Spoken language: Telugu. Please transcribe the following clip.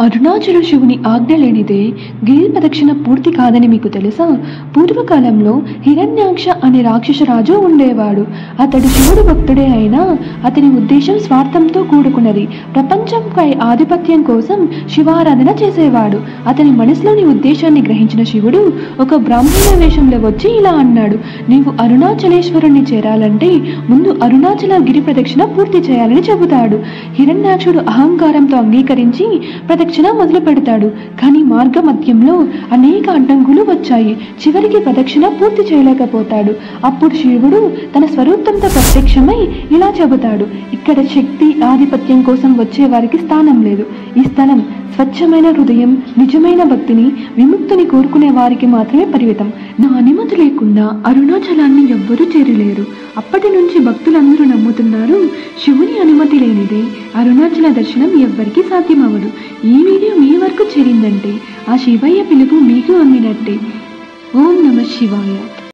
అరుణాచల శివుని ఆజ్ఞ లేనిదే గిరి ప్రదక్షిణ పూర్తి కాదని మీకు తెలుసా? పూర్వకాలంలో హిరణ్యాక్ష అనే రాక్షసరాజు ఉండేవాడు. అతడు శివుడు భక్తుడే అయినా అతని ఉద్దేశం స్వార్థంతో కూడుకున్నది. ప్రపంచంపై ఆధిపత్యం కోసం శివారాధన చేసేవాడు. అతని మనసులోని ఉద్దేశాన్ని గ్రహించిన శివుడు ఒక బ్రాహ్మణ వేషంలో వచ్చి ఇలా అన్నాడు: నీవు అరుణాచలేశ్వరుణ్ణి చేరాలంటే ముందు అరుణాచల గిరి ప్రదక్షిణ పూర్తి చేయాలని చెబుతాడు. హిరణ్యాక్షుడు అహంకారంతో అంగీకరించి ప్రదక్షిణ మొదలు పెడతాడు. కానీ మార్గ మధ్యంలో అనేక అడ్డంకులు వచ్చాయి. చివరికి ప్రదక్షిణ పూర్తి చేయలేకపోతాడు. అప్పుడు శివుడు తన స్వరూపంతో ప్రత్యక్షమై ఇలా చెబుతాడు: ఇక్కడ శక్తి ఆధిపత్యం కోసం వచ్చే వారికి స్థానం లేదు. ఈ స్థలం స్వచ్ఛమైన హృదయం, నిజమైన భక్తిని, విముక్తిని కోరుకునే వారికి మాత్రమే పరిమితం. నా అనుమతి లేకుండా అరుణాచలాన్ని ఎవ్వరూ చేరలేరు. అప్పటి నుంచి భక్తులందరూ నమ్ముతున్నారు, శివుని అనుమతి లేనిదే అరుణాచల దర్శనం ఎవ్వరికీ సాధ్యమవ్వదు. ఈ వీడియో మీ వరకు చేరిందంటే ఆ శివయ్య పిలుపు మీకు అందినట్టే. ఓం నమః శివాయ.